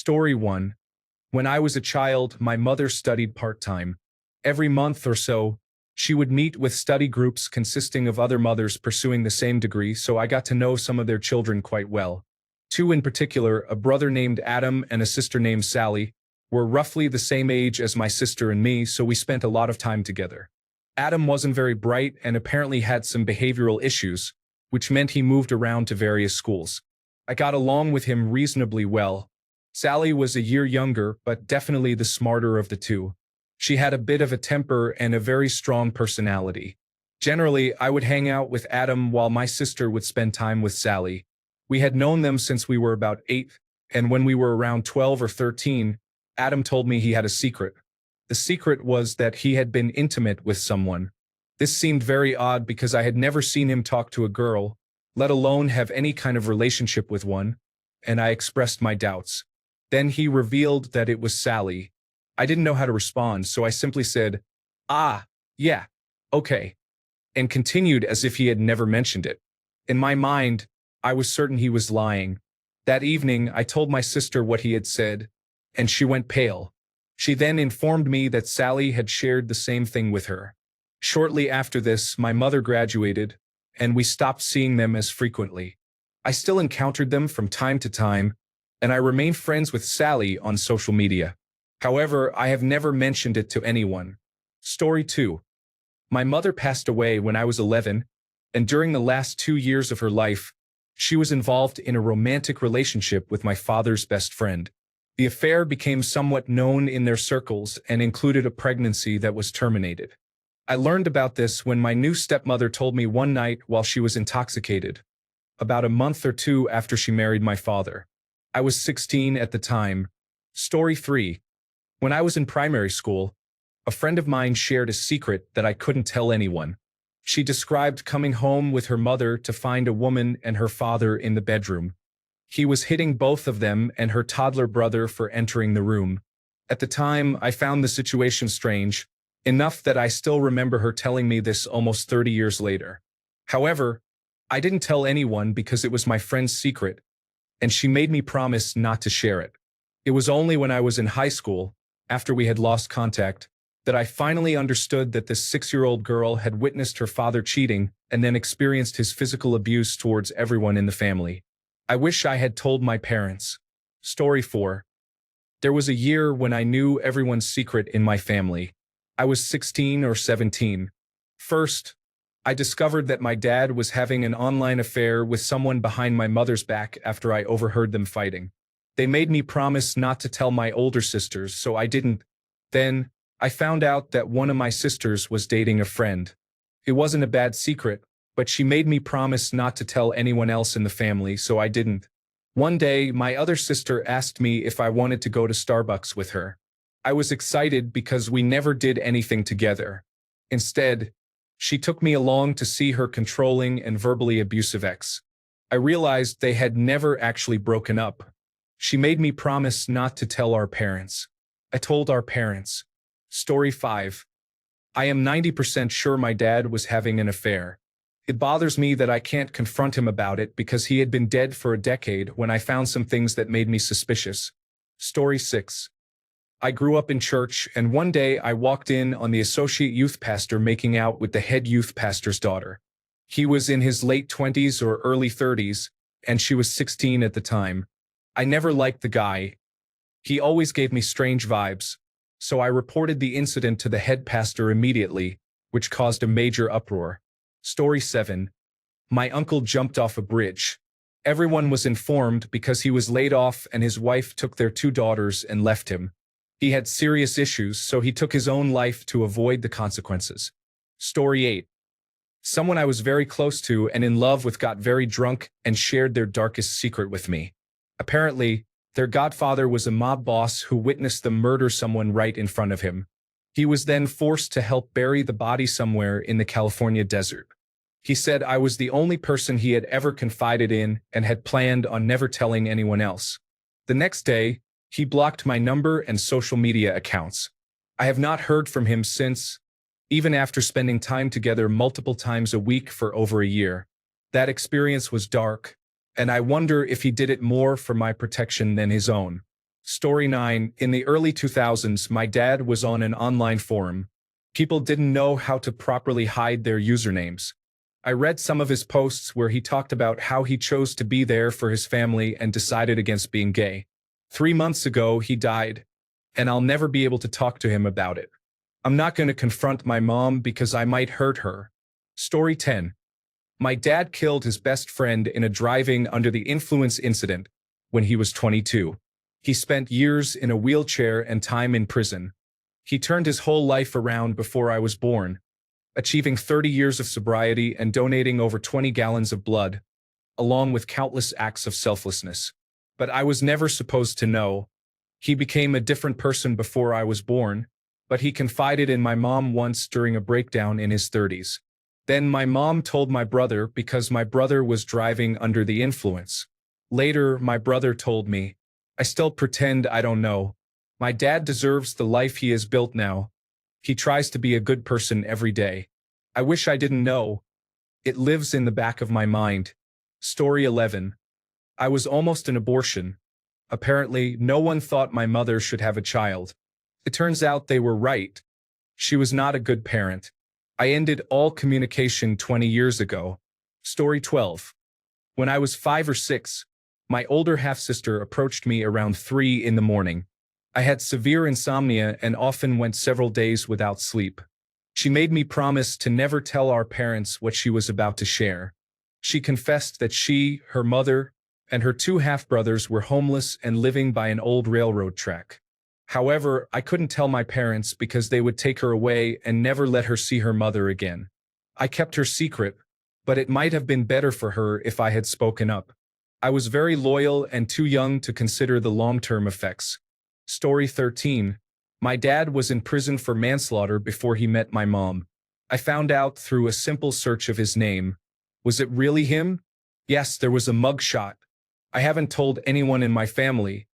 Story 1. When I was a child, my mother studied part-time. Every month or so, she would meet with study groups consisting of other mothers pursuing the same degree, so I got to know some of their children quite well. Two in particular, a brother named Adam and a sister named Sally, were roughly the same age as my sister and me, so we spent a lot of time together. Adam wasn't very bright and apparently had some behavioral issues, which meant he moved around to various schools. I got along with him reasonably well. Sally was a year younger, but definitely the smarter of the two. She had a bit of a temper and a very strong personality. Generally, I would hang out with Adam while my sister would spend time with Sally. We had known them since we were about 8, and when we were around 12 or 13, Adam told me he had a secret. The secret was that he had been intimate with someone. This seemed very odd because I had never seen him talk to a girl, let alone have any kind of relationship with one, and I expressed my doubts. Then he revealed that it was Sally. I didn't know how to respond, so I simply said, "Ah, yeah, okay," and continued as if he had never mentioned it. In my mind, I was certain he was lying. That evening, I told my sister what he had said, and she went pale. She then informed me that Sally had shared the same thing with her. Shortly after this, my mother graduated, and we stopped seeing them as frequently. I still encountered them from time to time, and I remained friends with Sally on social media. However, I have never mentioned it to anyone. Story 2. My mother passed away when I was 11, and during the last 2 years of her life, she was involved in a romantic relationship with my father's best friend. The affair became somewhat known in their circles and included a pregnancy that was terminated. I learned about this when my new stepmother told me one night while she was intoxicated, about a month or two after she married my father. I was 16 at the time. Story 3. When I was in primary school, a friend of mine shared a secret that I couldn't tell anyone. She described coming home with her mother to find a woman and her father in the bedroom. He was hitting both of them and her toddler brother for entering the room. At the time, I found the situation strange, enough that I still remember her telling me this almost 30 years later. However, I didn't tell anyone because it was my friend's secret, and she made me promise not to share it. It was only when I was in high school, after we had lost contact, that I finally understood that this 6-year-old girl had witnessed her father cheating and then experienced his physical abuse towards everyone in the family. I wish I had told my parents. Story 4. There was a year when I knew everyone's secret in my family. I was 16 or 17. First, I discovered that my dad was having an online affair with someone behind my mother's back after I overheard them fighting. They made me promise not to tell my older sisters, so I didn't. Then, I found out that one of my sisters was dating a friend. It wasn't a bad secret, but she made me promise not to tell anyone else in the family, so I didn't. One day, my other sister asked me if I wanted to go to Starbucks with her. I was excited because we never did anything together. Instead, she took me along to see her controlling and verbally abusive ex. I realized they had never actually broken up. She made me promise not to tell our parents. I told our parents. Story 5. I am 90% sure my dad was having an affair. It bothers me that I can't confront him about it because he had been dead for a decade when I found some things that made me suspicious. Story 6. I grew up in church, and one day I walked in on the associate youth pastor making out with the head youth pastor's daughter. He was in his late 20s or early 30s, and she was 16 at the time. I never liked the guy. He always gave me strange vibes, so I reported the incident to the head pastor immediately, which caused a major uproar. Story 7. My uncle jumped off a bridge. Everyone was informed because he was laid off and his wife took their 2 daughters and left him. He had serious issues, so he took his own life to avoid the consequences. Story 8. Someone I was very close to and in love with got very drunk and shared their darkest secret with me. Apparently, their godfather was a mob boss who witnessed them murder someone right in front of him. He was then forced to help bury the body somewhere in the California desert. He said I was the only person he had ever confided in and had planned on never telling anyone else. The next day, he blocked my number and social media accounts. I have not heard from him since, even after spending time together multiple times a week for over a year. That experience was dark, and I wonder if he did it more for my protection than his own. Story 9. In the early 2000s, my dad was on an online forum. People didn't know how to properly hide their usernames. I read some of his posts where he talked about how he chose to be there for his family and decided against being gay. 3 months ago, he died, and I'll never be able to talk to him about it. I'm not going to confront my mom because I might hurt her. Story 10. My dad killed his best friend in a driving under the influence incident when he was 22. He spent years in a wheelchair and time in prison. He turned his whole life around before I was born, achieving 30 years of sobriety and donating over 20 gallons of blood, along with countless acts of selflessness. But I was never supposed to know. He became a different person before I was born, but he confided in my mom once during a breakdown in his 30s. Then my mom told my brother because my brother was driving under the influence. Later, my brother told me. I still pretend I don't know. My dad deserves the life he has built now. He tries to be a good person every day. I wish I didn't know. It lives in the back of my mind. Story 11. I was almost an abortion. Apparently, no one thought my mother should have a child. It turns out they were right. She was not a good parent. I ended all communication 20 years ago. Story 12. When I was 5 or 6, my older half-sister approached me around 3 in the morning. I had severe insomnia and often went several days without sleep. She made me promise to never tell our parents what she was about to share. She confessed that she, her mother, and her 2 half-brothers were homeless and living by an old railroad track. However, I couldn't tell my parents because they would take her away and never let her see her mother again. I kept her secret, but it might have been better for her if I had spoken up. I was very loyal and too young to consider the long-term effects. Story 13. My dad was in prison for manslaughter before he met my mom. I found out through a simple search of his name. Was it really him? Yes, there was a mugshot. I haven't told anyone in my family,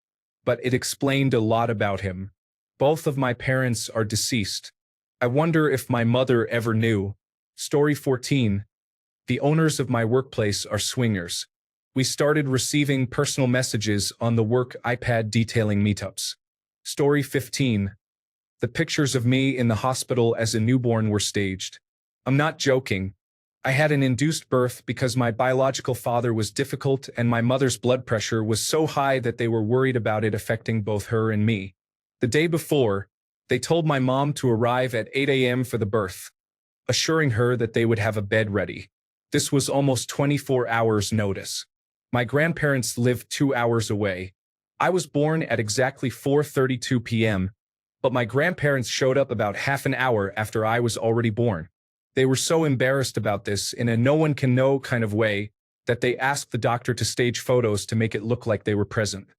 but it explained a lot about him. Both of my parents are deceased. I wonder if my mother ever knew. Story 14. The owners of my workplace are swingers. We started receiving personal messages on the work iPad detailing meetups. Story 15. The pictures of me in the hospital as a newborn were staged. I'm not joking. I had an induced birth because my biological father was difficult and my mother's blood pressure was so high that they were worried about it affecting both her and me. The day before, they told my mom to arrive at 8 a.m. for the birth, assuring her that they would have a bed ready. This was almost 24 hours notice. My grandparents lived 2 hours away. I was born at exactly 4:32 p.m., but my grandparents showed up about half an hour after I was already born. They were so embarrassed about this in a no-one-can-know kind of way that they asked the doctor to stage photos to make it look like they were present.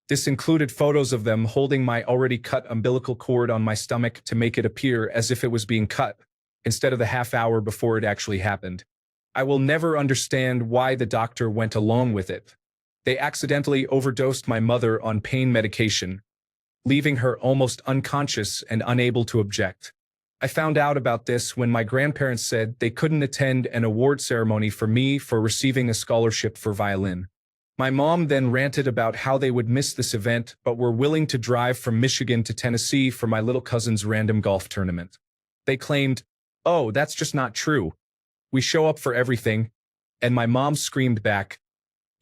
This included photos of them holding my already cut umbilical cord on my stomach to make it appear as if it was being cut, instead of the half hour before it actually happened. I will never understand why the doctor went along with it. They accidentally overdosed my mother on pain medication, leaving her almost unconscious and unable to object. I found out about this when my grandparents said they couldn't attend an award ceremony for me for receiving a scholarship for violin. My mom then ranted about how they would miss this event but were willing to drive from Michigan to Tennessee for my little cousin's random golf tournament. They claimed, "Oh, that's just not true. We show up for everything." And my mom screamed back,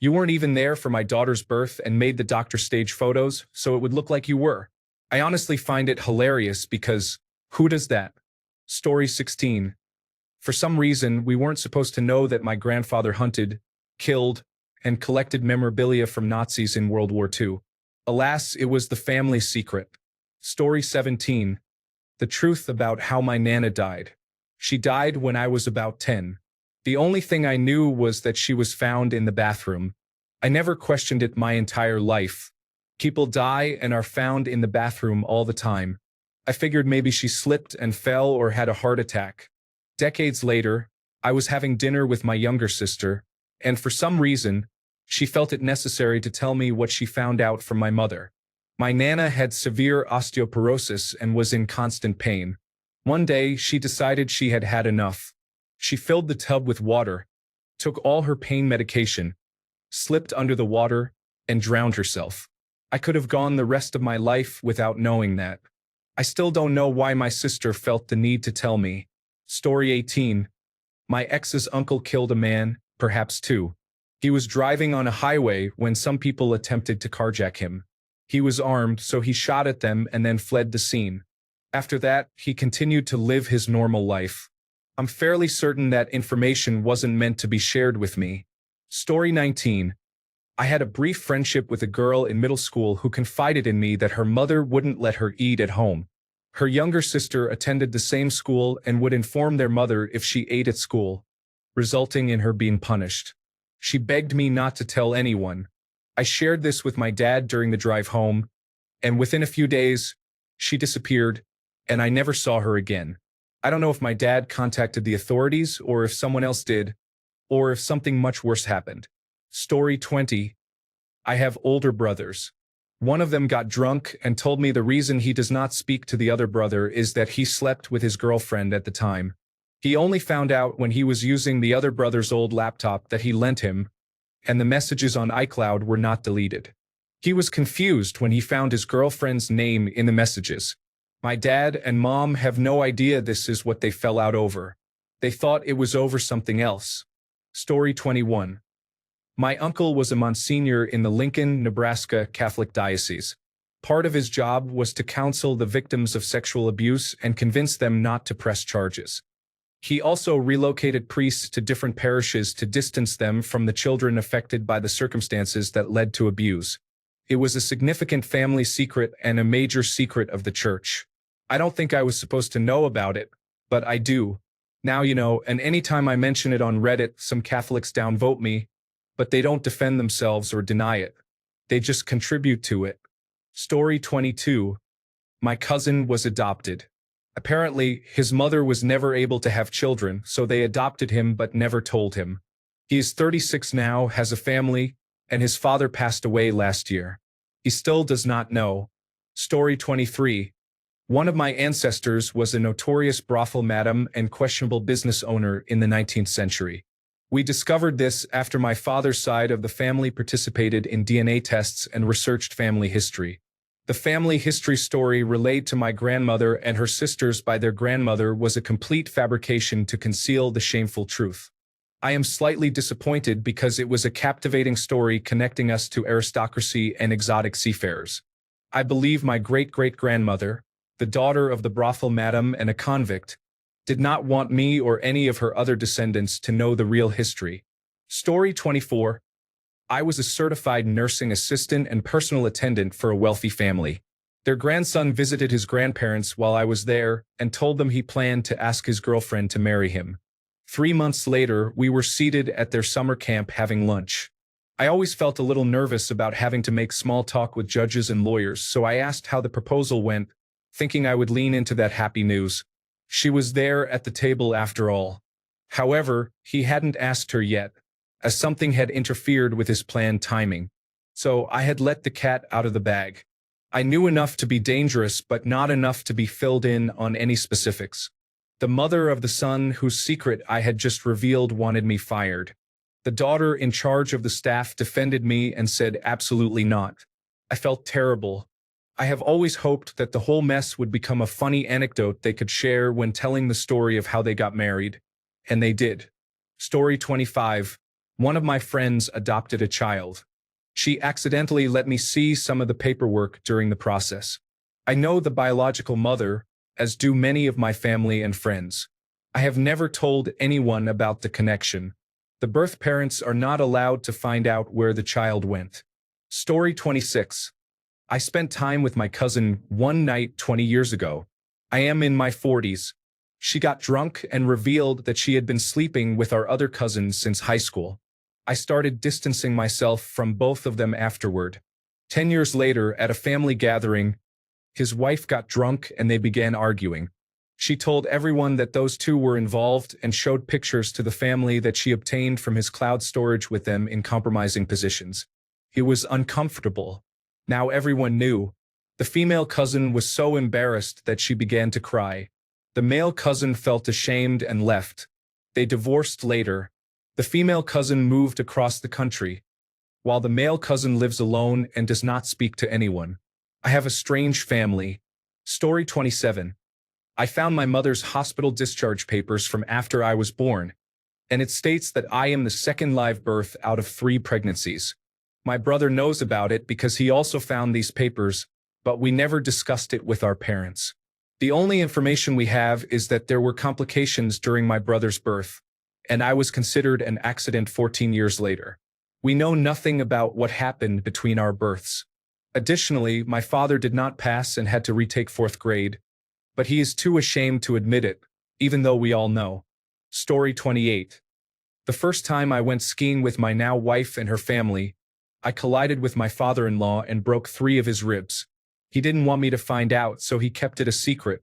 "You weren't even there for my daughter's birth and made the doctor stage photos so it would look like you were." I honestly find it hilarious because who does that? Story 16. For some reason, we weren't supposed to know that my grandfather hunted, killed, and collected memorabilia from Nazis in World War II. Alas, it was the family secret. Story 17. The truth about how my Nana died. She died when I was about 10. The only thing I knew was that she was found in the bathroom. I never questioned it my entire life. People die and are found in the bathroom all the time. I figured maybe she slipped and fell or had a heart attack. Decades later, I was having dinner with my younger sister, and for some reason, she felt it necessary to tell me what she found out from my mother. My Nana had severe osteoporosis and was in constant pain. One day, she decided she had had enough. She filled the tub with water, took all her pain medication, slipped under the water, and drowned herself. I could have gone the rest of my life without knowing that. I still don't know why my sister felt the need to tell me. Story 18. My ex's uncle killed a man, perhaps two. He was driving on a highway when some people attempted to carjack him. He was armed, so he shot at them and then fled the scene. After that, he continued to live his normal life. I'm fairly certain that information wasn't meant to be shared with me. Story 19. I had a brief friendship with a girl in middle school who confided in me that her mother wouldn't let her eat at home. Her younger sister attended the same school and would inform their mother if she ate at school, resulting in her being punished. She begged me not to tell anyone. I shared this with my dad during the drive home, and within a few days, she disappeared, and I never saw her again. I don't know if my dad contacted the authorities or if someone else did, or if something much worse happened. Story 20. I have older brothers. One of them got drunk and told me the reason he does not speak to the other brother is that he slept with his girlfriend at the time. He only found out when he was using the other brother's old laptop that he lent him, and the messages on iCloud were not deleted. He was confused when he found his girlfriend's name in the messages. My dad and mom have no idea this is what they fell out over. They thought it was over something else. Story 21. My uncle was a Monsignor in the Lincoln, Nebraska Catholic Diocese. Part of his job was to counsel the victims of sexual abuse and convince them not to press charges. He also relocated priests to different parishes to distance them from the children affected by the circumstances that led to abuse. It was a significant family secret and a major secret of the church. I don't think I was supposed to know about it, but I do. Now you know, and anytime I mention it on Reddit, some Catholics downvote me, but they don't defend themselves or deny it. They just contribute to it. Story 22. My cousin was adopted. Apparently, his mother was never able to have children, so they adopted him but never told him. He is 36 now, has a family, and his father passed away last year. He still does not know. Story 23. One of my ancestors was a notorious brothel madam and questionable business owner in the 19th century. We discovered this after my father's side of the family participated in DNA tests and researched family history. The family history story relayed to my grandmother and her sisters by their grandmother was a complete fabrication to conceal the shameful truth. I am slightly disappointed because it was a captivating story connecting us to aristocracy and exotic seafarers. I believe my great-great-grandmother, the daughter of the brothel madam and a convict, did not want me or any of her other descendants to know the real history. Story 24. I was a certified nursing assistant and personal attendant for a wealthy family. Their grandson visited his grandparents while I was there and told them he planned to ask his girlfriend to marry him. 3 months later, we were seated at their summer camp having lunch. I always felt a little nervous about having to make small talk with judges and lawyers, so I asked how the proposal went, thinking I would lean into that happy news. She was there at the table after all. However, he hadn't asked her yet, as something had interfered with his planned timing. So I had let the cat out of the bag. I knew enough to be dangerous, but not enough to be filled in on any specifics. The mother of the son whose secret I had just revealed wanted me fired. The daughter in charge of the staff defended me and said absolutely not. I felt terrible. I have always hoped that the whole mess would become a funny anecdote they could share when telling the story of how they got married. And they did. Story 25. One of my friends adopted a child. She accidentally let me see some of the paperwork during the process. I know the biological mother, as do many of my family and friends. I have never told anyone about the connection. The birth parents are not allowed to find out where the child went. Story 26. I spent time with my cousin one night 20 years ago. I am in my 40s. She got drunk and revealed that she had been sleeping with our other cousins since high school. I started distancing myself from both of them afterward. 10 years later, at a family gathering, his wife got drunk and they began arguing. She told everyone that those two were involved and showed pictures to the family that she obtained from his cloud storage with them in compromising positions. It was uncomfortable. Now everyone knew. The female cousin was so embarrassed that she began to cry. The male cousin felt ashamed and left. They divorced later. The female cousin moved across the country. while the male cousin lives alone and does not speak to anyone. I have a strange family. Story 27. I found my mother's hospital discharge papers from after I was born, and it states that I am the second live birth out of 3 pregnancies. My brother knows about it because he also found these papers, but we never discussed it with our parents. The only information we have is that there were complications during my brother's birth, and I was considered an accident 14 years later. We know nothing about what happened between our births. Additionally, my father did not pass and had to retake 4th grade, but he is too ashamed to admit it, even though we all know. Story 28. The first time I went skiing with my now wife and her family, I collided with my father-in-law and broke 3 of his ribs. He didn't want me to find out, so he kept it a secret.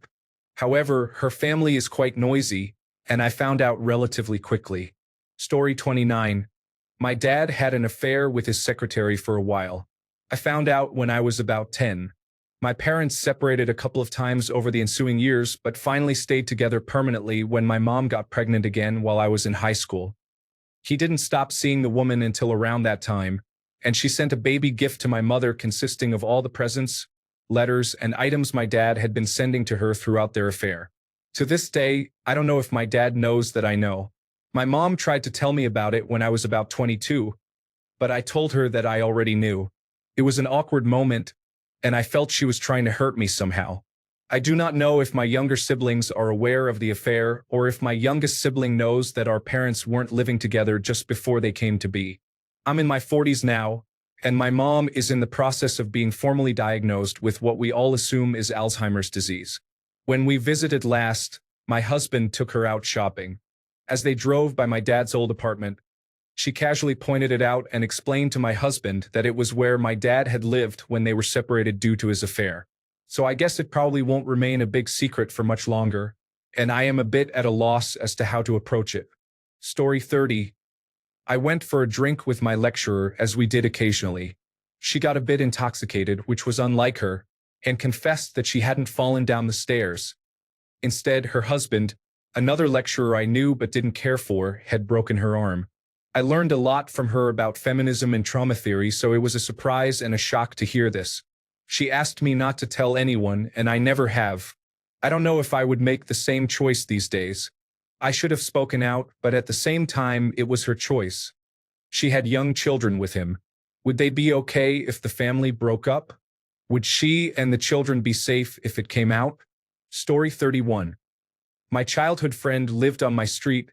However, her family is quite noisy, and I found out relatively quickly. Story 29. My dad had an affair with his secretary for a while. I found out when I was about 10. My parents separated a couple of times over the ensuing years, but finally stayed together permanently when my mom got pregnant again while I was in high school. He didn't stop seeing the woman until around that time, and she sent a baby gift to my mother consisting of all the presents, letters, and items my dad had been sending to her throughout their affair. To this day, I don't know if my dad knows that I know. My mom tried to tell me about it when I was about 22, but I told her that I already knew. It was an awkward moment, and I felt she was trying to hurt me somehow. I do not know if my younger siblings are aware of the affair or if my youngest sibling knows that our parents weren't living together just before they came to be. I'm in my 40s now, and my mom is in the process of being formally diagnosed with what we all assume is Alzheimer's disease. When we visited last, my husband took her out shopping. As they drove by my dad's old apartment, she casually pointed it out and explained to my husband that it was where my dad had lived when they were separated due to his affair. So I guess it probably won't remain a big secret for much longer, and I am a bit at a loss as to how to approach it. Story 30. I went for a drink with my lecturer, as we did occasionally. She got a bit intoxicated, which was unlike her, and confessed that she hadn't fallen down the stairs. Instead, her husband, another lecturer I knew but didn't care for, had broken her arm. I learned a lot from her about feminism and trauma theory, so it was a surprise and a shock to hear this. She asked me not to tell anyone, and I never have. I don't know if I would make the same choice these days. I should have spoken out, but at the same time, it was her choice. She had young children with him. Would they be okay if the family broke up? Would she and the children be safe if it came out? Story 31. My childhood friend lived on my street,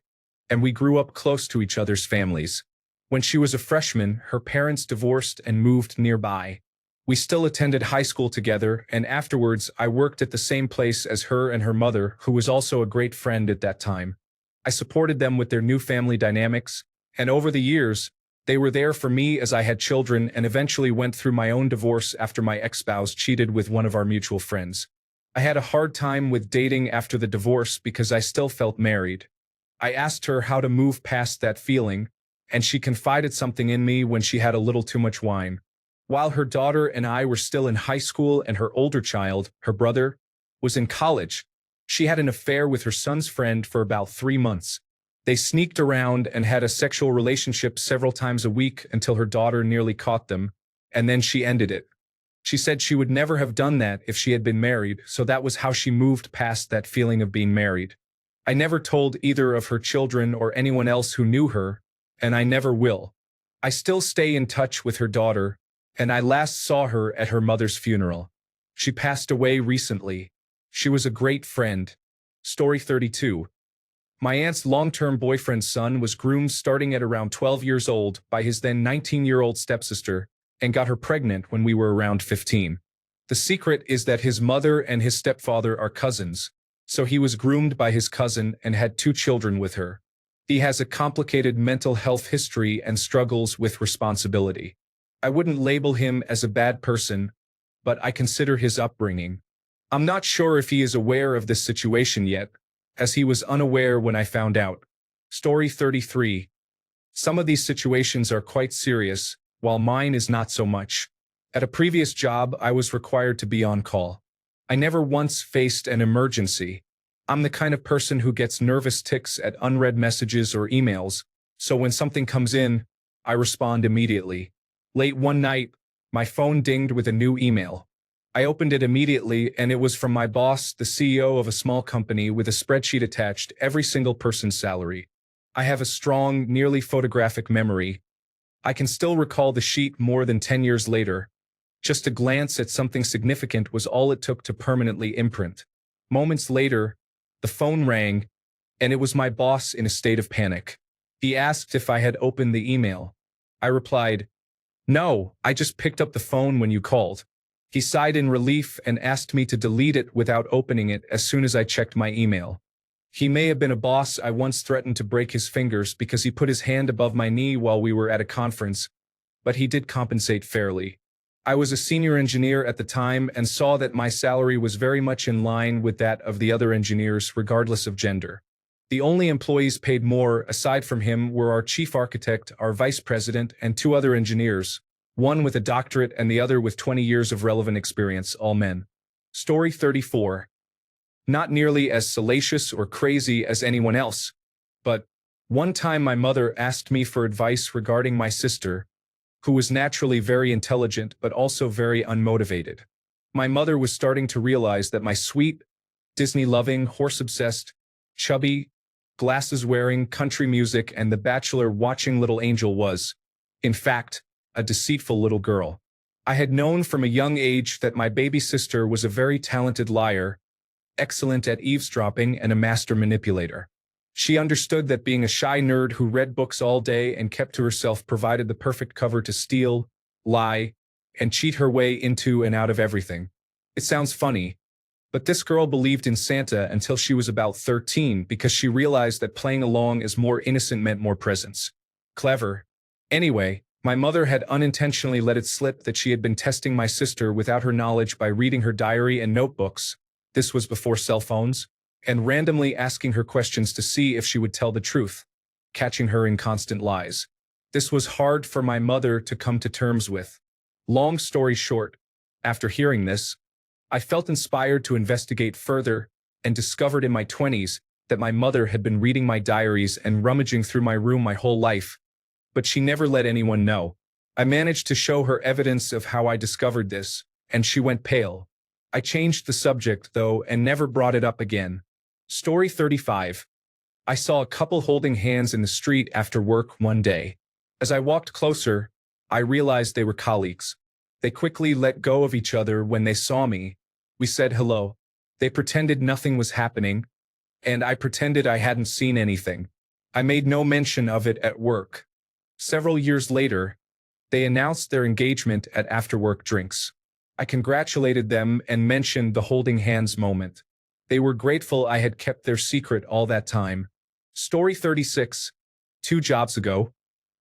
and we grew up close to each other's families. When she was a freshman, her parents divorced and moved nearby. We still attended high school together, and afterwards I worked at the same place as her and her mother, who was also a great friend at that time. I supported them with their new family dynamics, and over the years, they were there for me as I had children and eventually went through my own divorce after my ex-spouse cheated with one of our mutual friends. I had a hard time with dating after the divorce because I still felt married. I asked her how to move past that feeling, and she confided something in me when she had a little too much wine. While her daughter and I were still in high school and her older child, her brother, was in college, she had an affair with her son's friend for about 3 months. They sneaked around and had a sexual relationship several times a week until her daughter nearly caught them, and then she ended it. She said she would never have done that if she had been married, so that was how she moved past that feeling of being married. I never told either of her children or anyone else who knew her, and I never will. I still stay in touch with her daughter, and I last saw her at her mother's funeral. She passed away recently. She was a great friend. Story 32. My aunt's long-term boyfriend's son was groomed starting at around 12 years old by his then 19-year-old stepsister and got her pregnant when we were around 15. The secret is that his mother and his stepfather are cousins, so he was groomed by his cousin and had 2 children with her. He has a complicated mental health history and struggles with responsibility. I wouldn't label him as a bad person, but I consider his upbringing. I'm not sure if he is aware of this situation yet, as he was unaware when I found out. Story 33. Some of these situations are quite serious, while mine is not so much. At a previous job, I was required to be on call. I never once faced an emergency. I'm the kind of person who gets nervous tics at unread messages or emails, so when something comes in, I respond immediately. Late one night, my phone dinged with a new email. I opened it immediately, and it was from my boss, the CEO of a small company, with a spreadsheet attached, every single person's salary. I have a strong, nearly photographic memory. I can still recall the sheet more than 10 years later. Just a glance at something significant was all it took to permanently imprint. Moments later, the phone rang, and it was my boss in a state of panic. He asked if I had opened the email. I replied, "No, I just picked up the phone when you called." He sighed in relief and asked me to delete it without opening it as soon as I checked my email. He may have been a boss I once threatened to break his fingers because he put his hand above my knee while we were at a conference, but he did compensate fairly. I was a senior engineer at the time and saw that my salary was very much in line with that of the other engineers, regardless of gender. The only employees paid more, aside from him, were our chief architect, our vice president, and two other engineers, one with a doctorate and the other with 20 years of relevant experience, all men. Story 34. Not nearly as salacious or crazy as anyone else, but one time my mother asked me for advice regarding my sister, who was naturally very intelligent but also very unmotivated. My mother was starting to realize that my sweet, Disney-loving, horse-obsessed, chubby, glasses-wearing, country music and The Bachelor-watching little angel was, in fact, a deceitful little girl. I had known from a young age that my baby sister was a very talented liar, excellent at eavesdropping, and a master manipulator. She understood that being a shy nerd who read books all day and kept to herself provided the perfect cover to steal, lie, and cheat her way into and out of everything. It sounds funny, but this girl believed in Santa until she was about 13 because she realized that playing along as more innocent meant more presents. Clever. Anyway, my mother had unintentionally let it slip that she had been testing my sister without her knowledge by reading her diary and notebooks. This was before cell phones, and randomly asking her questions to see if she would tell the truth, catching her in constant lies. This was hard for my mother to come to terms with. Long story short, after hearing this, I felt inspired to investigate further and discovered in my 20s that my mother had been reading my diaries and rummaging through my room my whole life, but she never let anyone know. I managed to show her evidence of how I discovered this, and she went pale. I changed the subject, though, and never brought it up again. Story 35. I saw a couple holding hands in the street after work one day. As I walked closer, I realized they were colleagues. They quickly let go of each other when they saw me. We said hello. They pretended nothing was happening, and I pretended I hadn't seen anything. I made no mention of it at work. Several years later, they announced their engagement at after-work drinks. I congratulated them and mentioned the holding hands moment. They were grateful I had kept their secret all that time. Story 36. 2 jobs ago,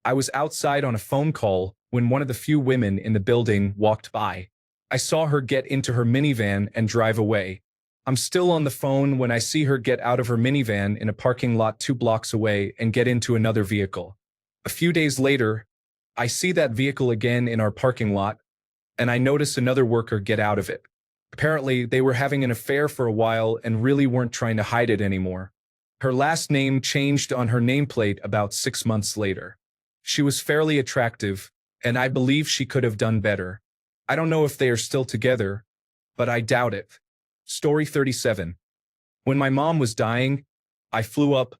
I was outside on a phone call when one of the few women in the building walked by. I saw her get into her minivan and drive away. I'm still on the phone when I see her get out of her minivan in a parking lot 2 blocks away and get into another vehicle. A few days later, I see that vehicle again in our parking lot, and I notice another worker get out of it. Apparently, they were having an affair for a while and really weren't trying to hide it anymore. Her last name changed on her nameplate about 6 months later. She was fairly attractive, and I believe she could have done better. I don't know if they are still together, but I doubt it. Story 37. When my mom was dying, I flew up,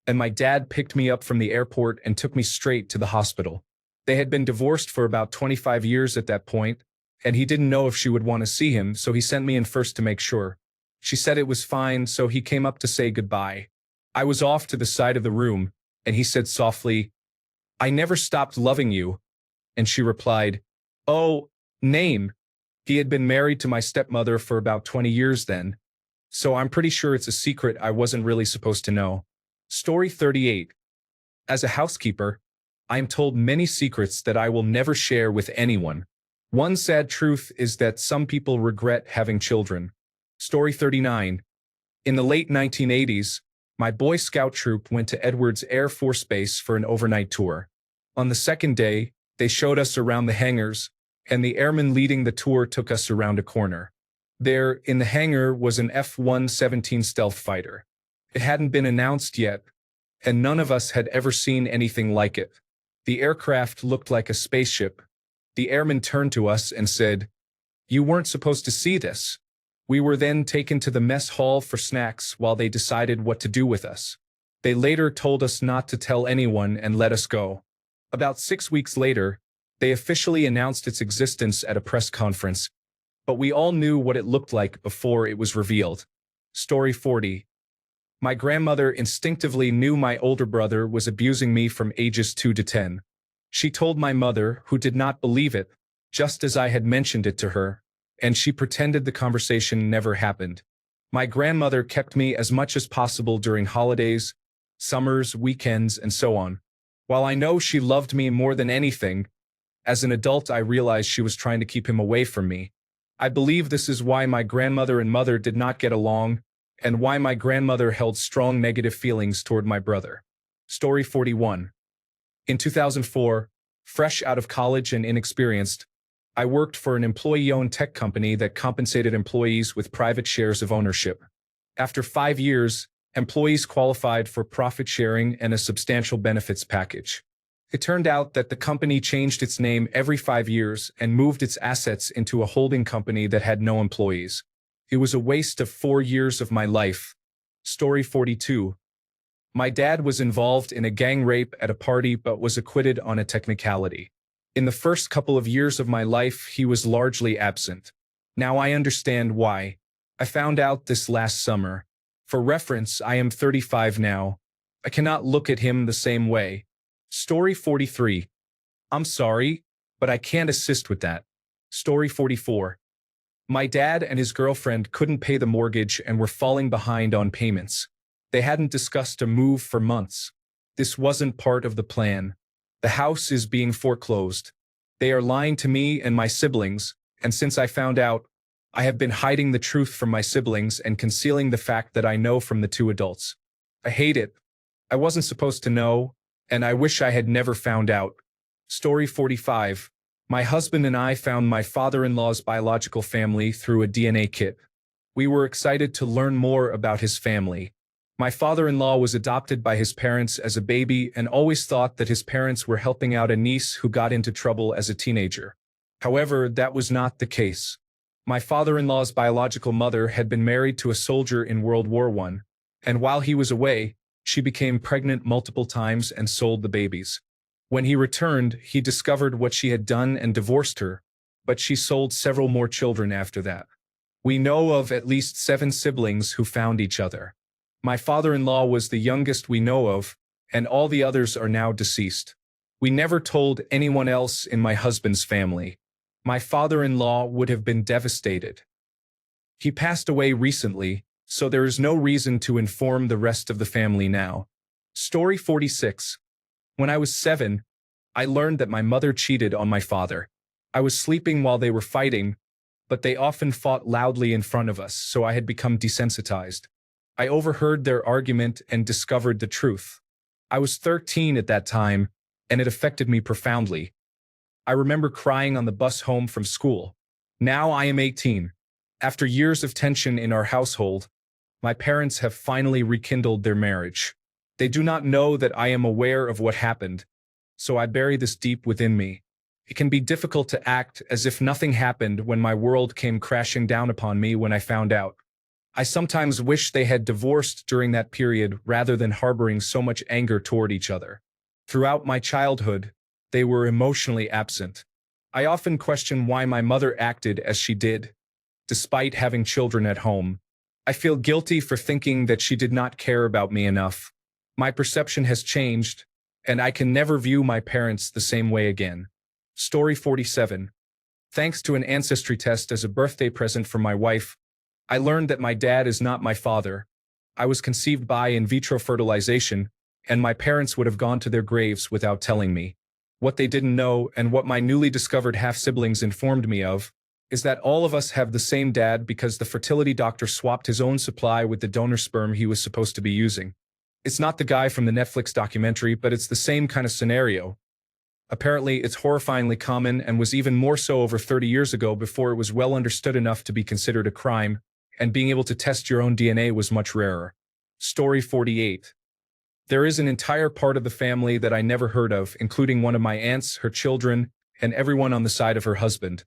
and my dad picked me up from the airport and took me straight to the hospital. They had been divorced for about 25 years at that point, and he didn't know if she would want to see him, so he sent me in first to make sure. She said it was fine, so he came up to say goodbye. I was off to the side of the room, and he said softly, "I never stopped loving you." And she replied, "Oh, name." He had been married to my stepmother for about 20 years then, so I'm pretty sure it's a secret I wasn't really supposed to know. Story 38. As a housekeeper, I am told many secrets that I will never share with anyone. One sad truth is that some people regret having children. Story 39. In the late 1980s, my Boy Scout troop went to Edwards Air Force Base for an overnight tour. On the second day, they showed us around the hangars, and the airman leading the tour took us around a corner. There, in the hangar, was an F-117 stealth fighter. It hadn't been announced yet, and none of us had ever seen anything like it. The aircraft looked like a spaceship, The airman turned to us and said, "You weren't supposed to see this." We were then taken to the mess hall for snacks while they decided what to do with us. They later told us not to tell anyone and let us go. About 6 weeks later, they officially announced its existence at a press conference, but we all knew what it looked like before it was revealed. Story 40. My grandmother instinctively knew my older brother was abusing me from ages 2 to 10. She told my mother, who did not believe it, just as I had mentioned it to her, and she pretended the conversation never happened. My grandmother kept me as much as possible during holidays, summers, weekends, and so on. While I know she loved me more than anything, as an adult I realized she was trying to keep him away from me. I believe this is why my grandmother and mother did not get along, and why my grandmother held strong negative feelings toward my brother. Story 41. In 2004, fresh out of college and inexperienced, I worked for an employee-owned tech company that compensated employees with private shares of ownership. After 5 years, employees qualified for profit sharing and a substantial benefits package. It turned out that the company changed its name every 5 years and moved its assets into a holding company that had no employees. It was a waste of 4 years of my life. Story 42. My dad was involved in a gang rape at a party but was acquitted on a technicality. In the first couple of years of my life, he was largely absent. Now I understand why. I found out this last summer. For reference, I am 35 now. I cannot look at him the same way. Story 43. I'm sorry, but I can't assist with that. Story 44. My dad and his girlfriend couldn't pay the mortgage and were falling behind on payments. They hadn't discussed a move for months. This wasn't part of the plan. The house is being foreclosed. They are lying to me and my siblings, and since I found out, I have been hiding the truth from my siblings and concealing the fact that I know from the 2 adults. I hate it. I wasn't supposed to know, and I wish I had never found out. Story 45. My husband and I found my father-in-law's biological family through a DNA kit. We were excited to learn more about his family. My father-in-law was adopted by his parents as a baby and always thought that his parents were helping out a niece who got into trouble as a teenager. However, that was not the case. My father-in-law's biological mother had been married to a soldier in World War I, and while he was away, she became pregnant multiple times and sold the babies. When he returned, he discovered what she had done and divorced her, but she sold several more children after that. We know of at least 7 siblings who found each other. My father-in-law was the youngest we know of, and all the others are now deceased. We never told anyone else in my husband's family. My father-in-law would have been devastated. He passed away recently, so there is no reason to inform the rest of the family now. Story 46. When I was 7, I learned that my mother cheated on my father. I was sleeping while they were fighting, but they often fought loudly in front of us, so I had become desensitized. I overheard their argument and discovered the truth. I was 13 at that time, and it affected me profoundly. I remember crying on the bus home from school. Now I am 18. After years of tension in our household, my parents have finally rekindled their marriage. They do not know that I am aware of what happened, so I bury this deep within me. It can be difficult to act as if nothing happened when my world came crashing down upon me when I found out. I sometimes wish they had divorced during that period rather than harboring so much anger toward each other. Throughout my childhood, they were emotionally absent. I often question why my mother acted as she did, despite having children at home. I feel guilty for thinking that she did not care about me enough. My perception has changed, and I can never view my parents the same way again. Story 47. Thanks to an ancestry test as a birthday present from my wife, I learned that my dad is not my father. I was conceived by in vitro fertilization, and my parents would have gone to their graves without telling me. What they didn't know, and what my newly discovered half-siblings informed me of, is that all of us have the same dad because the fertility doctor swapped his own supply with the donor sperm he was supposed to be using. It's not the guy from the Netflix documentary, but it's the same kind of scenario. Apparently, it's horrifyingly common and was even more so over 30 years ago before it was well understood enough to be considered a crime, and being able to test your own DNA was much rarer. Story 48. There is an entire part of the family that I never heard of, including one of my aunts, her children, and everyone on the side of her husband.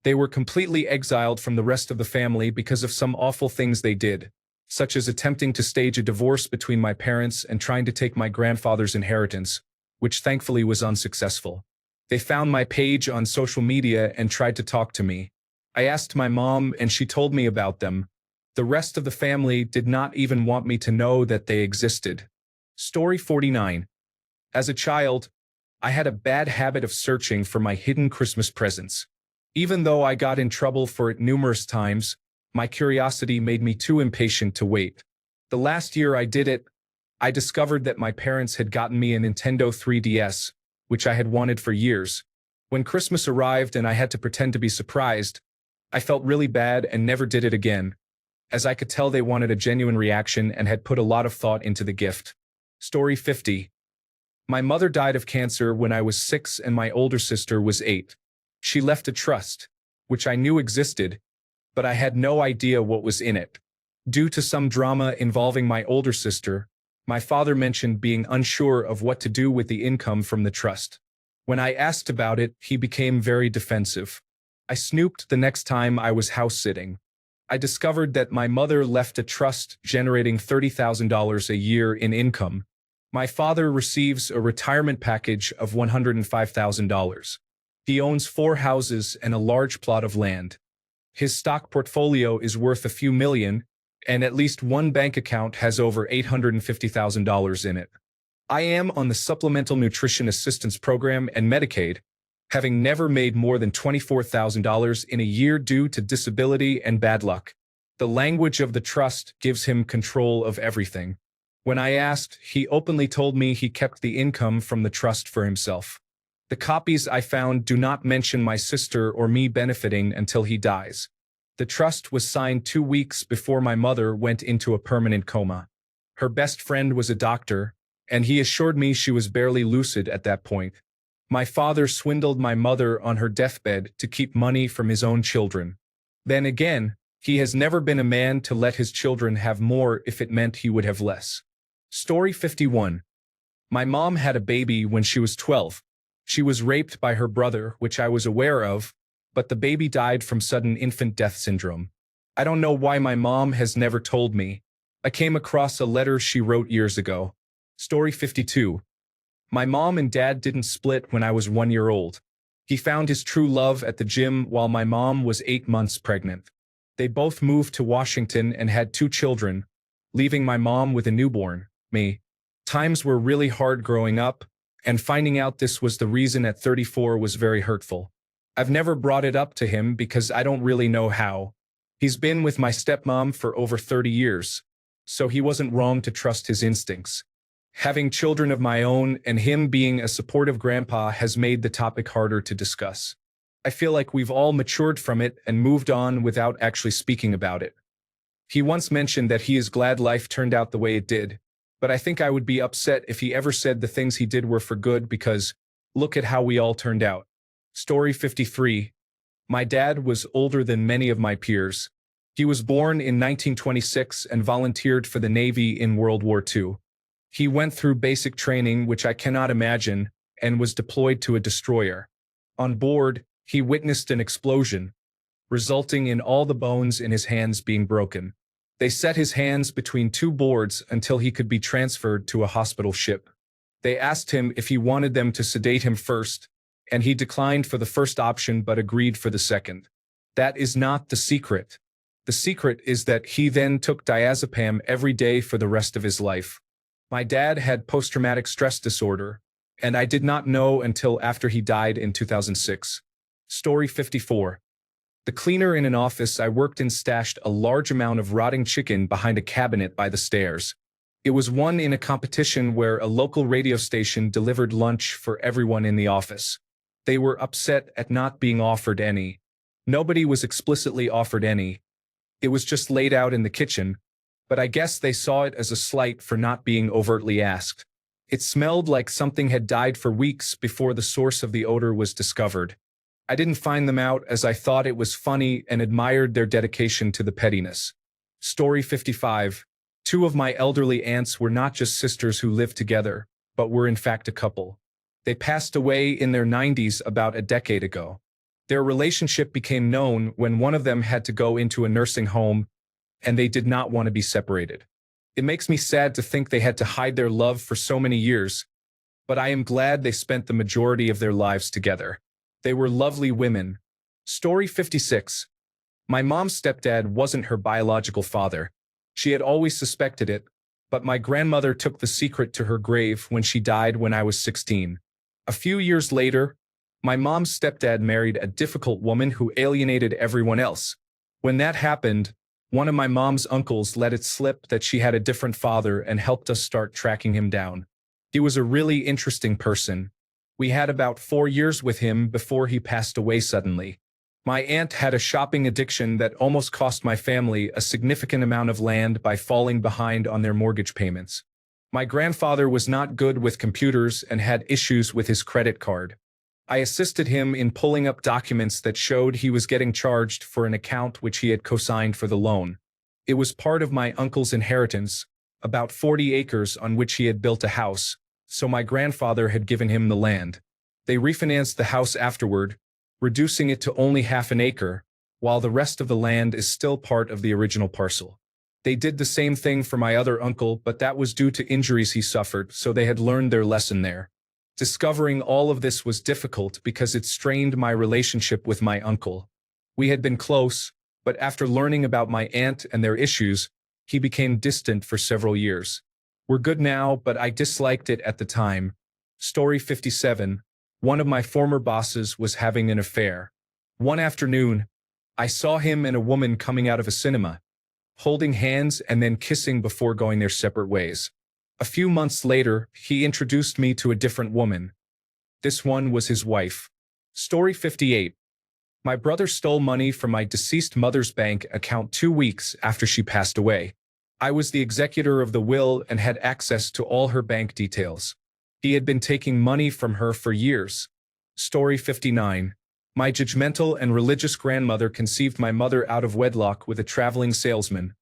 They were completely exiled from the rest of the family because of some awful things they did, such as attempting to stage a divorce between my parents and trying to take my grandfather's inheritance, which thankfully was unsuccessful. They found my page on social media and tried to talk to me. I asked my mom and she told me about them. The rest of the family did not even want me to know that they existed. Story 49. As a child, I had a bad habit of searching for my hidden Christmas presents. Even though I got in trouble for it numerous times, my curiosity made me too impatient to wait. The last year I did it, I discovered that my parents had gotten me a Nintendo 3DS, which I had wanted for years. When Christmas arrived and I had to pretend to be surprised, I felt really bad and never did it again, as I could tell they wanted a genuine reaction and had put a lot of thought into the gift. Story 50. My mother died of cancer when I was 6 and my older sister was 8. She left a trust, which I knew existed, but I had no idea what was in it. Due to some drama involving my older sister, my father mentioned being unsure of what to do with the income from the trust. When I asked about it, he became very defensive. I snooped the next time I was house-sitting. I discovered that my mother left a trust generating $30,000 a year in income. My father receives a retirement package of $105,000. He owns 4 houses and a large plot of land. His stock portfolio is worth a few million, and at least one bank account has over $850,000 in it. I am on the Supplemental Nutrition Assistance Program and Medicaid, having never made more than $24,000 in a year due to disability and bad luck. The language of the trust gives him control of everything. When I asked, he openly told me he kept the income from the trust for himself. The copies I found do not mention my sister or me benefiting until he dies. The trust was signed 2 weeks before my mother went into a permanent coma. Her best friend was a doctor, and he assured me she was barely lucid at that point. My father swindled my mother on her deathbed to keep money from his own children. Then again, he has never been a man to let his children have more if it meant he would have less. Story 51. My mom had a baby when she was 12. She was raped by her brother, which I was aware of, but the baby died from sudden infant death syndrome. I don't know why my mom has never told me. I came across a letter she wrote years ago. Story 52. My mom and dad didn't split when I was 1 year old. He found his true love at the gym while my mom was 8 months pregnant. They both moved to Washington and had 2 children, leaving my mom with a newborn, me. Times were really hard growing up, and finding out this was the reason at 34 was very hurtful. I've never brought it up to him because I don't really know how. He's been with my stepmom for over 30 years, so he wasn't wrong to trust his instincts. Having children of my own and him being a supportive grandpa has made the topic harder to discuss. I feel like we've all matured from it and moved on without actually speaking about it. He once mentioned that he is glad life turned out the way it did, but I think I would be upset if he ever said the things he did were for good because look at how we all turned out. Story 53. My dad was older than many of my peers. He was born in 1926 and volunteered for the Navy in World War II. He went through basic training, which I cannot imagine, and was deployed to a destroyer. On board, he witnessed an explosion, resulting in all the bones in his hands being broken. They set his hands between 2 boards until he could be transferred to a hospital ship. They asked him if he wanted them to sedate him first, and he declined for the first option but agreed for the second. That is not the secret. The secret is that he then took diazepam every day for the rest of his life. My dad had post-traumatic stress disorder, and I did not know until after he died in 2006. Story 54. The cleaner in an office I worked in stashed a large amount of rotting chicken behind a cabinet by the stairs. It was won in a competition where a local radio station delivered lunch for everyone in the office. They were upset at not being offered any. Nobody was explicitly offered any. It was just laid out in the kitchen, but I guess they saw it as a slight for not being overtly asked. It smelled like something had died for weeks before the source of the odor was discovered. I didn't find them out as I thought it was funny and admired their dedication to the pettiness. Story 55. 2 of my elderly aunts were not just sisters who lived together, but were in fact a couple. They passed away in their 90s about a decade ago. Their relationship became known when one of them had to go into a nursing home, and they did not want to be separated. It makes me sad to think they had to hide their love for so many years, but I am glad they spent the majority of their lives together. They were lovely women. Story 56. My mom's stepdad wasn't her biological father. She had always suspected it, but my grandmother took the secret to her grave when she died when I was 16. A few years later, my mom's stepdad married a difficult woman who alienated everyone else. When that happened, one of my mom's uncles let it slip that she had a different father and helped us start tracking him down. He was a really interesting person. We had about 4 years with him before he passed away suddenly. My aunt had a shopping addiction that almost cost my family a significant amount of land by falling behind on their mortgage payments. My grandfather was not good with computers and had issues with his credit card. I assisted him in pulling up documents that showed he was getting charged for an account which he had co-signed for the loan. It was part of my uncle's inheritance, about 40 acres on which he had built a house, so my grandfather had given him the land. They refinanced the house afterward, reducing it to only half an acre, while the rest of the land is still part of the original parcel. They did the same thing for my other uncle, but that was due to injuries he suffered, so they had learned their lesson there. Discovering all of this was difficult because it strained my relationship with my uncle. We had been close, but after learning about my aunt and their issues, he became distant for several years. We're good now, but I disliked it at the time. Story 57. One of my former bosses was having an affair. One afternoon, I saw him and a woman coming out of a cinema, holding hands and then kissing before going their separate ways. A few months later, he introduced me to a different woman. This one was his wife. Story 58. My brother stole money from my deceased mother's bank account 2 weeks after she passed away. I was the executor of the will and had access to all her bank details. He had been taking money from her for years. Story 59. My judgmental and religious grandmother conceived my mother out of wedlock with a traveling salesman,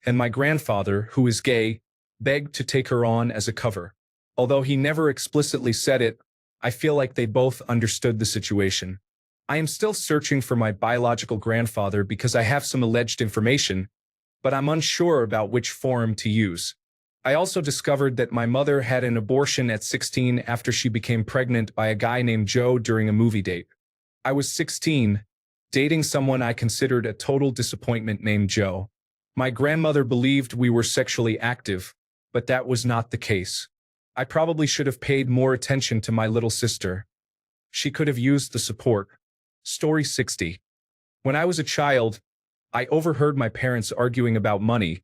and my grandfather, who is gay, begged to take her on as a cover. Although he never explicitly said it, I feel like they both understood the situation. I am still searching for my biological grandfather because I have some alleged information, but I'm unsure about which forum to use. I also discovered that my mother had an abortion at 16 after she became pregnant by a guy named Joe during a movie date. I was 16, dating someone I considered a total disappointment named Joe. My grandmother believed we were sexually active, but that was not the case. I probably should have paid more attention to my little sister. She could have used the support. Story 60. When I was a child, I overheard my parents arguing about money,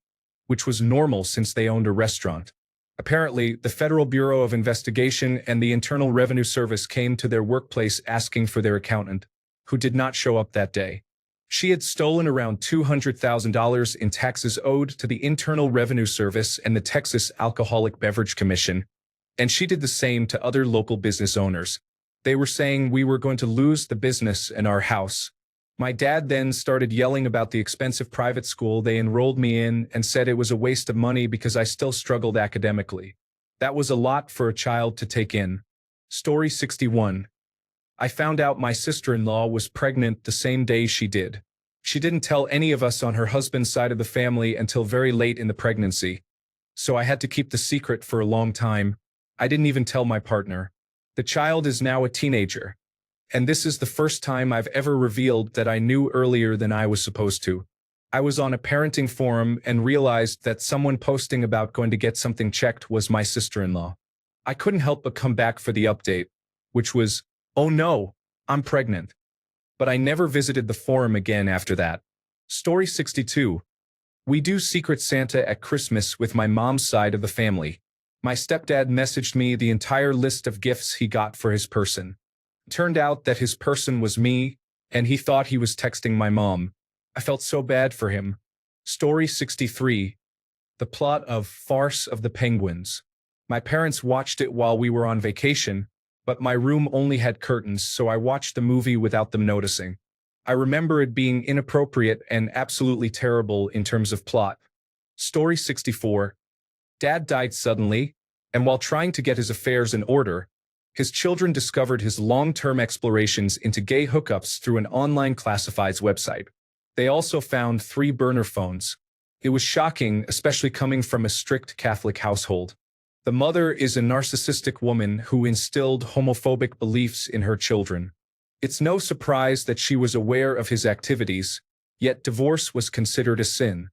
which was normal since they owned a restaurant. Apparently, the Federal Bureau of Investigation and the Internal Revenue Service came to their workplace asking for their accountant, who did not show up that day. She had stolen around $200,000 in taxes owed to the Internal Revenue Service and the Texas Alcoholic Beverage Commission, and she did the same to other local business owners. They were saying we were going to lose the business and our house. My dad then started yelling about the expensive private school they enrolled me in and said it was a waste of money because I still struggled academically. That was a lot for a child to take in. Story 61. I found out my sister-in-law was pregnant the same day she did. She didn't tell any of us on her husband's side of the family until very late in the pregnancy, so I had to keep the secret for a long time. I didn't even tell my partner. The child is now a teenager, and this is the first time I've ever revealed that I knew earlier than I was supposed to. I was on a parenting forum and realized that someone posting about going to get something checked was my sister-in-law. I couldn't help but come back for the update, which was, "Oh no, I'm pregnant." But I never visited the forum again after that. Story 62. We do Secret Santa at Christmas with my mom's side of the family. My stepdad messaged me the entire list of gifts he got for his person. Turned out that his person was me, and he thought he was texting my mom. I felt so bad for him. Story 63. The plot of Farce of the Penguins. My parents watched it while we were on vacation, but my room only had curtains, so I watched the movie without them noticing. I remember it being inappropriate and absolutely terrible in terms of plot. Story 64. Dad died suddenly, and while trying to get his affairs in order, His children discovered his long-term explorations into gay hookups through an online classifieds website. They also found 3 burner phones. It was shocking, especially coming from a strict Catholic household. The mother is a narcissistic woman who instilled homophobic beliefs in her children. It's no surprise that she was aware of his activities, yet divorce was considered a sin.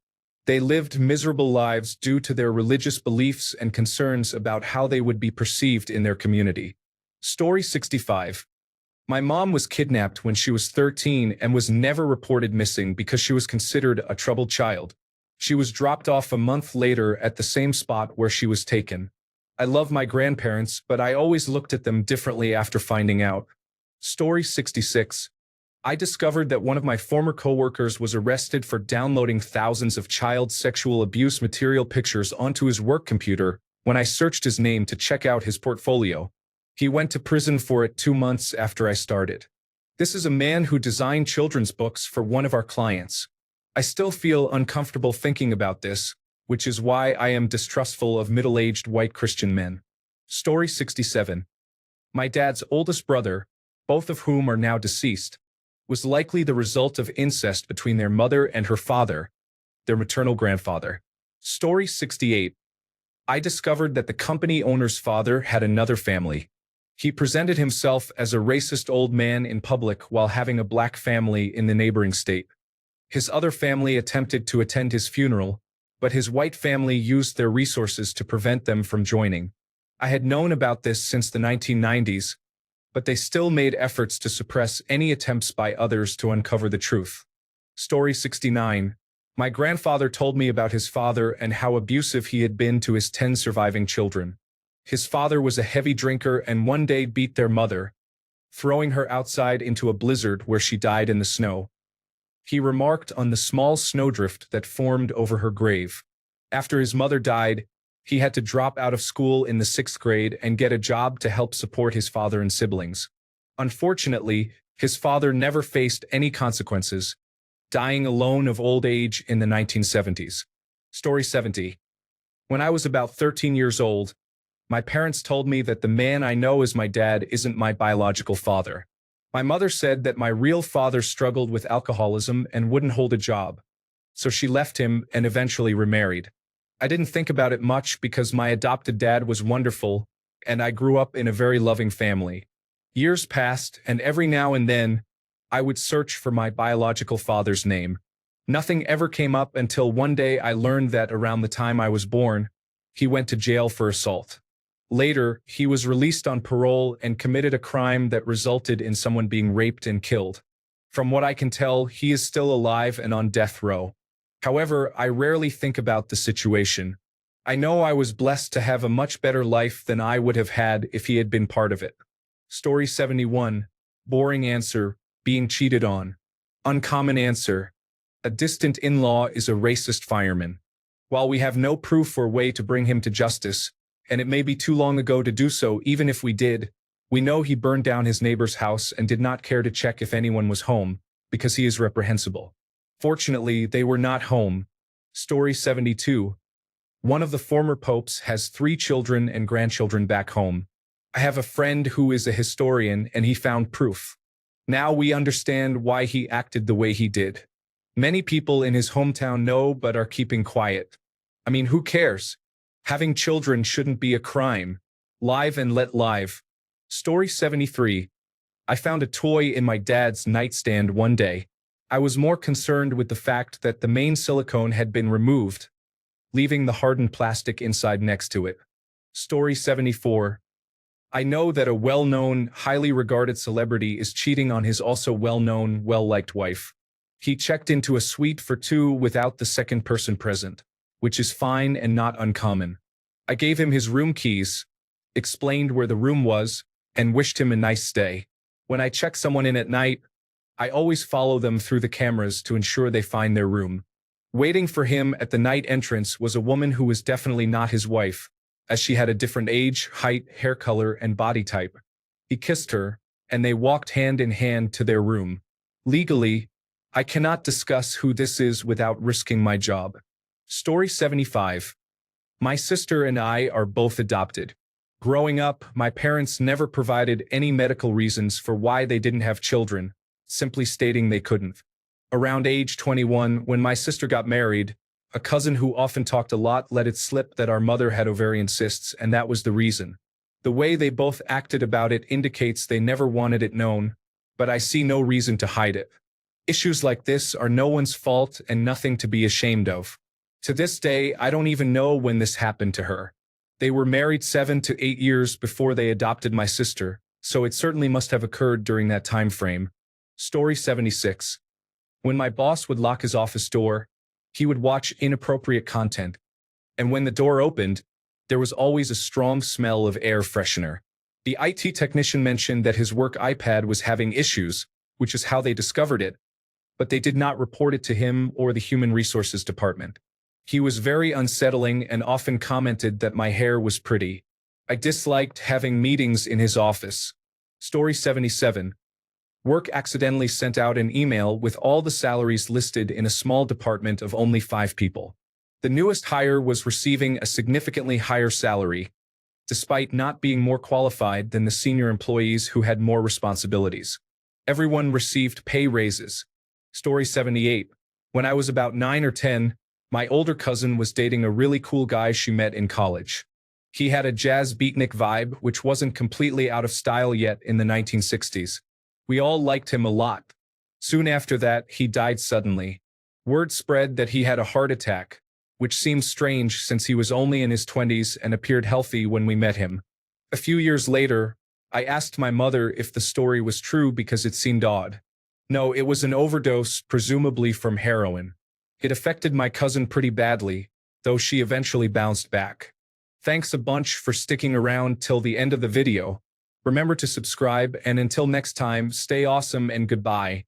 They lived miserable lives due to their religious beliefs and concerns about how they would be perceived in their community. Story 65. My mom was kidnapped when she was 13 and was never reported missing because she was considered a troubled child. She was dropped off a month later at the same spot where she was taken. I love my grandparents, but I always looked at them differently after finding out. Story 66. I discovered that one of my former coworkers was arrested for downloading thousands of child sexual abuse material pictures onto his work computer when I searched his name to check out his portfolio. He went to prison for it 2 months after I started. This is a man who designed children's books for one of our clients. I still feel uncomfortable thinking about this, which is why I am distrustful of middle-aged white Christian men. Story 67. My dad's oldest brother, both of whom are now deceased, was likely the result of incest between their mother and her father, their maternal grandfather. Story 68. I discovered that the company owner's father had another family. He presented himself as a racist old man in public while having a black family in the neighboring state. His other family attempted to attend his funeral, but his white family used their resources to prevent them from joining. I had known about this since the 1990s, but they still made efforts to suppress any attempts by others to uncover the truth. Story 69. My grandfather told me about his father and how abusive he had been to his 10 surviving children. His father was a heavy drinker and one day beat their mother, throwing her outside into a blizzard where she died in the snow. He remarked on the small snowdrift that formed over her grave. After his mother died, he had to drop out of school in the 6th grade and get a job to help support his father and siblings. Unfortunately, his father never faced any consequences, dying alone of old age in the 1970s. Story 70. When I was about 13 years old, my parents told me that the man I know as my dad isn't my biological father. My mother said that my real father struggled with alcoholism and wouldn't hold a job, so she left him and eventually remarried. I didn't think about it much because my adopted dad was wonderful, and I grew up in a very loving family. Years passed, and every now and then, I would search for my biological father's name. Nothing ever came up until one day I learned that around the time I was born, he went to jail for assault. Later, he was released on parole and committed a crime that resulted in someone being raped and killed. From what I can tell, he is still alive and on death row. However, I rarely think about the situation. I know I was blessed to have a much better life than I would have had if he had been part of it. Story 71. Boring answer, being cheated on. Uncommon answer. A distant in-law is a racist fireman. While we have no proof or way to bring him to justice, and it may be too long ago to do so even if we did, we know he burned down his neighbor's house and did not care to check if anyone was home, because he is reprehensible. Fortunately, they were not home. Story 72. One of the former popes has 3 children and grandchildren back home. I have a friend who is a historian and he found proof. Now we understand why he acted the way he did. Many people in his hometown know but are keeping quiet. I mean, who cares? Having children shouldn't be a crime. Live and let live. Story 73. I found a toy in my dad's nightstand one day. I was more concerned with the fact that the main silicone had been removed, leaving the hardened plastic inside next to it. Story 74. I know that a well-known, highly regarded celebrity is cheating on his also well-known, well-liked wife. He checked into a suite for 2 without the second person present, which is fine and not uncommon. I gave him his room keys, explained where the room was, and wished him a nice stay. When I check someone in at night, I always follow them through the cameras to ensure they find their room. Waiting for him at the night entrance was a woman who was definitely not his wife, as she had a different age, height, hair color, and body type. He kissed her, and they walked hand in hand to their room. Legally, I cannot discuss who this is without risking my job. Story 75. My sister and I are both adopted. Growing up, my parents never provided any medical reasons for why they didn't have children, simply stating they couldn't. Around age 21, when my sister got married, a cousin who often talked a lot let it slip that our mother had ovarian cysts, and that was the reason. The way they both acted about it indicates they never wanted it known, but I see no reason to hide it. Issues like this are no one's fault and nothing to be ashamed of. To this day, I don't even know when this happened to her. They were married 7 to 8 years before they adopted my sister, so it certainly must have occurred during that time frame. Story 76. When my boss would lock his office door, he would watch inappropriate content, and when the door opened, there was always a strong smell of air freshener. The IT technician mentioned that his work iPad was having issues, which is how they discovered it, but they did not report it to him or the Human Resources Department. He was very unsettling and often commented that my hair was pretty. I disliked having meetings in his office. Story 77. Work accidentally sent out an email with all the salaries listed in a small department of only 5 people. The newest hire was receiving a significantly higher salary, despite not being more qualified than the senior employees who had more responsibilities. Everyone received pay raises. Story 78. When I was about 9 or 10, my older cousin was dating a really cool guy she met in college. He had a jazz beatnik vibe, which wasn't completely out of style yet in the 1960s. We all liked him a lot. Soon after that, he died suddenly. Word spread that he had a heart attack, which seems strange since he was only in his 20s and appeared healthy when we met him. A few years later, I asked my mother if the story was true because it seemed odd. No, it was an overdose, presumably from heroin. It affected my cousin pretty badly, though she eventually bounced back. Thanks a bunch for sticking around till the end of the video. Remember to subscribe, and until next time, stay awesome and goodbye.